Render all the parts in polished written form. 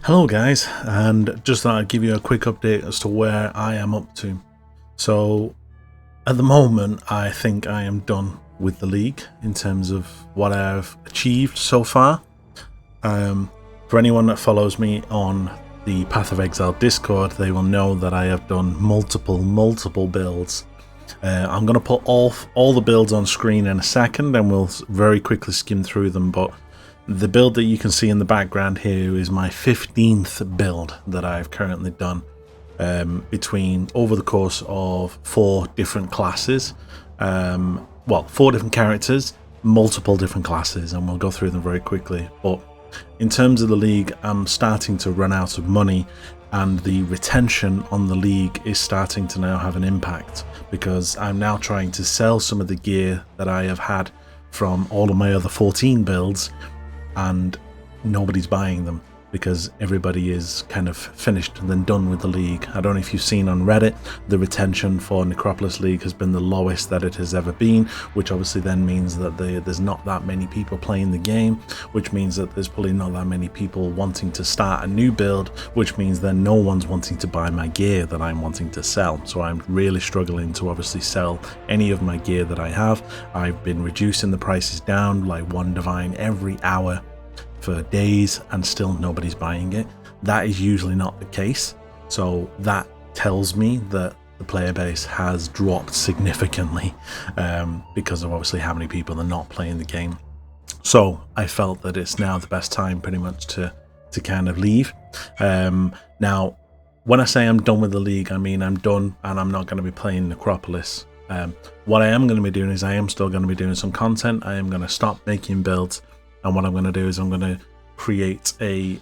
Hello guys, and just thought I'd give you a quick update as to where I am up to. So at the moment I think I am done with the league in terms of what I've achieved so far. For anyone that follows me on the Path of Exile Discord, they will know that I have done multiple builds. I'm going to put all the builds on screen in a second and we'll very quickly skim through them, but the build that you can see in the background here is my 15th build that I've currently done over the course of 4 different classes. Well, 4 different characters, multiple different classes, and we'll go through them very quickly. But in terms of the league, I'm starting to run out of money, and the retention on the league is starting to now have an impact, because I'm now trying to sell some of the gear that I have had from all of my other 14 builds, and nobody's buying them because everybody is kind of finished and then done with the league. I don't know if you've seen on Reddit, the retention for Necropolis League has been the lowest that it has ever been, which obviously then means that there's not that many people playing the game, which means that there's probably not that many people wanting to start a new build, which means then no one's wanting to buy my gear that I'm wanting to sell. So I'm really struggling to obviously sell any of my gear that I have. I've been reducing the prices down like 1 divine every hour for days, and still nobody's buying it. That is usually not the case, so that tells me that the player base has dropped significantly because of obviously how many people are not playing the game. So I felt that it's now the best time pretty much to kind of leave. Now when I say I'm done with the league, I mean I'm done and I'm not going to be playing Necropolis. What I am going to be doing is I am still going to be doing some content. I am going to stop making builds, and what I'm going to do is I'm going to create a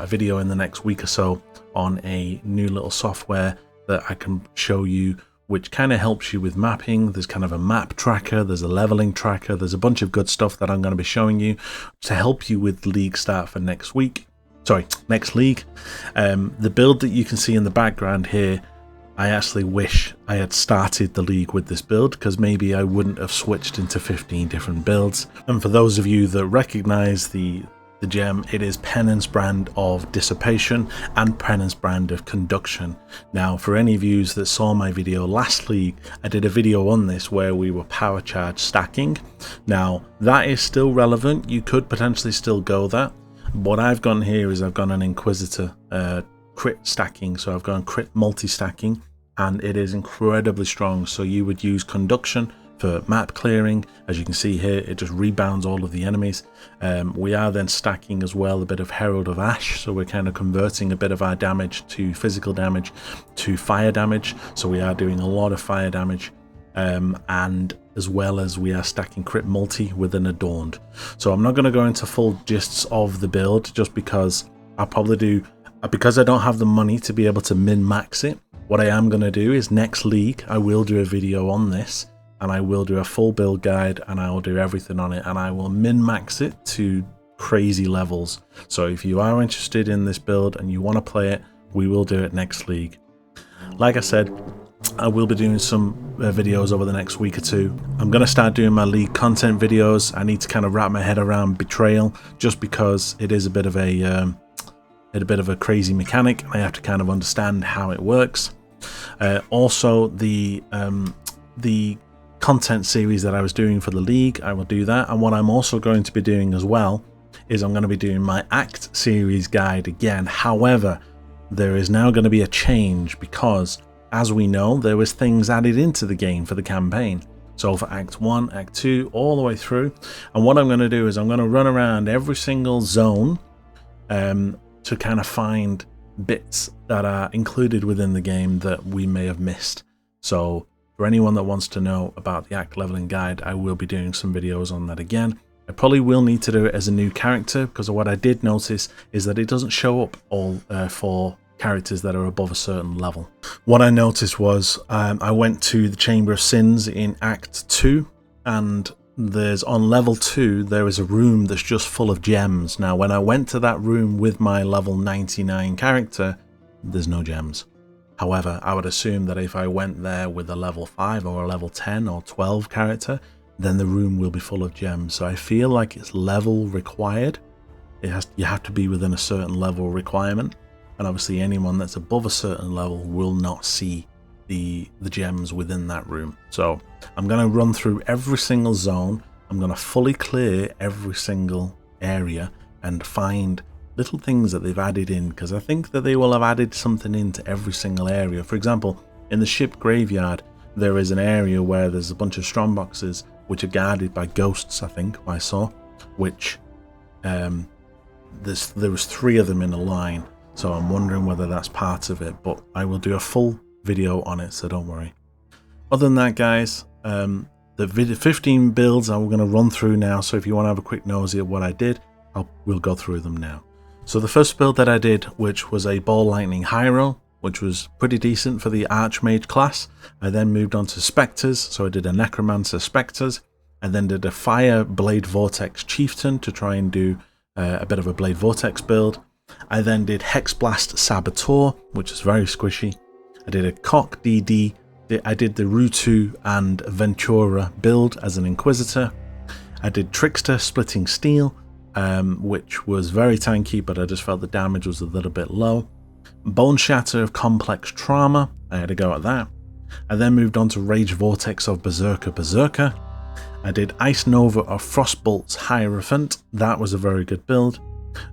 video in the next week or so on a new little software that I can show you, which kind of helps you with mapping. There's kind of a map tracker, there's a leveling tracker, there's a bunch of good stuff that I'm going to be showing you to help you with league start for next week. Sorry, next league. The build that you can see in the background here, I actually wish I had started the league with this build, because maybe I wouldn't have switched into 15 different builds. And for those of you that recognize the gem, it is Penance Brand of Dissipation and Penance Brand of Conduction. Now, for any of you that saw my video last league, I did a video on this where we were power charge stacking. Now, that is still relevant. You could potentially still go that. What I've gone here is I've gone an Inquisitor crit stacking, so I've gone crit multi-stacking, and it is incredibly strong. So you would use Conduction for map clearing. As you can see here, it just rebounds all of the enemies. We are then stacking as well a bit of Herald of Ash, so we're kind of converting a bit of our damage to physical damage to fire damage, so we are doing a lot of fire damage, and as well as we are stacking crit multi with an Adorned. So I'm not going to go into full gists of the build, just because I'll probably do, because I don't have the money to be able to min-max it. What I am going to do is next league I will do a video on this, and I will do a full build guide, and I will do everything on it, and I will min-max it to crazy levels. So if you are interested in this build and you want to play it, we will do it next league. Like I said, I will be doing some videos over the next week or 2. I'm going to start doing my league content videos. I need to kind of wrap my head around Betrayal, just because it is a bit of a crazy mechanic. I have to kind of understand how it works. Also, the content series that I was doing for the league, I will do that. And what I'm also going to be doing as well is I'm going to be doing my Act series guide again. However, there is now going to be a change, because as we know, there was things added into the game for the campaign. So for Act 1, Act 2, all the way through. And what I'm going to do is I'm going to run around every single zone to kind of find bits that are included within the game that we may have missed. So for anyone that wants to know about the Act leveling guide, I will be doing some videos on that again. I probably will need to do it as a new character, because what I did notice is that it doesn't show up all for characters that are above a certain level. What I noticed was I went to the Chamber of Sins in Act 2, and there's on level 2 there is a room that's just full of gems. Now when I went to that room with my level 99 character, there's no gems. However, I would assume that if I went there with a level 5 or a level 10 or 12 character, then the room will be full of gems. So I feel like it's level required you have to be within a certain level requirement, and obviously anyone that's above a certain level will not see the gems within that room. So I'm going to run through every single zone. I'm going to fully clear every single area and find little things that they've added in, because I think that they will have added something into every single area. For example, in the ship graveyard, there is an area where there's a bunch of strong boxes which are guarded by ghosts, I think I saw, which there was 3 of them in a line, so I'm wondering whether that's part of it, but I will do a full video on it, so don't worry. Other than that, guys, the 15 builds I'm going to run through now, so if you want to have a quick nosy at what I did, we'll go through them now. So the first build that I did, which was a Ball Lightning Hyro, which was pretty decent for the Archmage class. I then moved on to Spectres, so I did a Necromancer Spectres, and then did a Fire Blade Vortex Chieftain to try and do a bit of a Blade Vortex build. I then did Hexblast Saboteur, which is very squishy. I did a Cock DD. I did the Rutu and Ventura build as an Inquisitor. I did Trickster Splitting Steel, which was very tanky, but I just felt the damage was a little bit low. Bone Shatter of Complex Trauma, I had a go at that. I then moved on to Rage Vortex of Berserker. I did Ice Nova of Frostbolt's Hierophant, that was a very good build.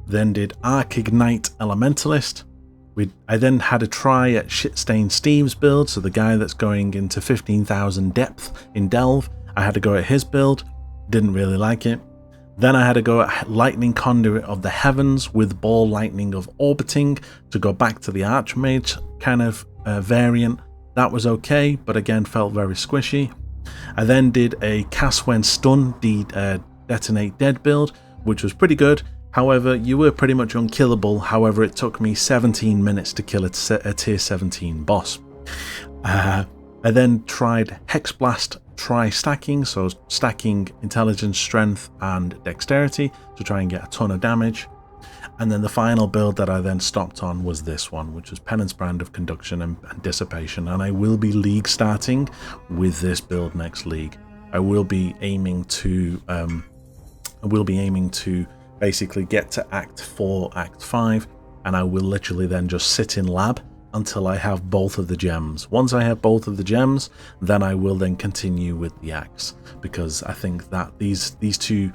Then did Arc Ignite Elementalist. I then had a try at Shitstained Steve's build, so the guy that's going into 15,000 depth in Delve. I had to go at his build, didn't really like it. Then I had to go at Lightning Conduit of the Heavens with Ball Lightning of Orbiting to go back to the Archmage kind of variant. That was okay, but again felt very squishy. I then did a Cast When Stun Detonate Dead build, which was pretty good. However, you were pretty much unkillable. However, it took me 17 minutes to kill a tier 17 boss. I then tried Hexblast Tri-Stacking, so stacking Intelligence, Strength and Dexterity to try and get a ton of damage. And then the final build that I then stopped on was this one, which was Penance Brand of Conduction and Dissipation. And I will be league starting with this build next league. I will be aiming to basically get to Act 4, Act 5, and I will literally then just sit in lab until I have both of the gems. Once I have both of the gems, then I will then continue with the axe, because I think that these two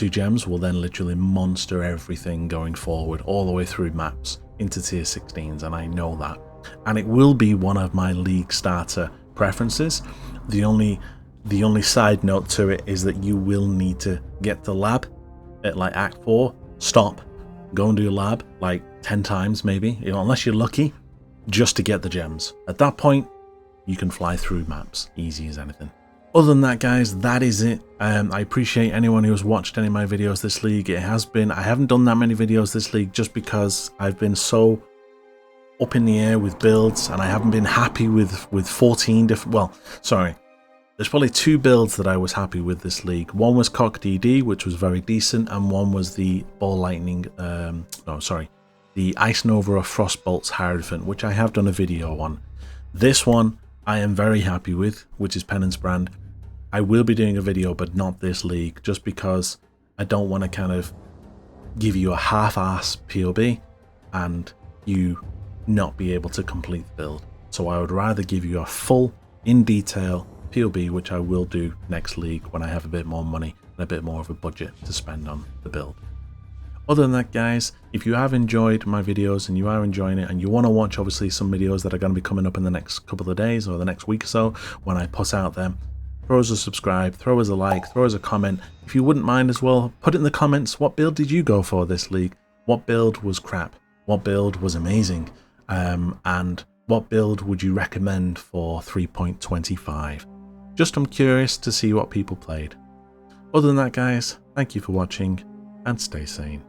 gems will then literally monster everything going forward all the way through maps into tier 16s, and I know that. And it will be one of my league starter preferences. The only side note to it is that you will need to get to lab at like Act 4, stop, go and do lab like 10 times maybe, unless you're lucky, just to get the gems. At that point, you can fly through maps, easy as anything. Other than that, guys, that is it. I appreciate anyone who has watched any of my videos this league. I haven't done that many videos this league just because I've been so up in the air with builds, and I haven't been happy with 14 different, well, sorry. There's probably 2 builds that I was happy with this league. One was Cock DD, which was very decent, and one was the Ball Lightning, the Ice Nova of Frostbolt's Hierophant, which I have done a video on. This one I am very happy with, which is Penance Brand. I will be doing a video, but not this league, just because I don't want to kind of give you a half-ass POB and you not be able to complete the build. So I would rather give you a full, in detail POB, which I will do next league when I have a bit more money and a bit more of a budget to spend on the build. Other than that, guys, if you have enjoyed my videos and you are enjoying it and you want to watch obviously some videos that are going to be coming up in the next couple of days or the next week or so when I put out them, throw us a subscribe, throw us a like, throw us a comment. If you wouldn't mind as well, put it in the comments, what build did you go for this league? What build was crap? What build was amazing? And what build would you recommend for 3.25? Just I'm curious to see what people played. Other than that, guys, thank you for watching and stay sane.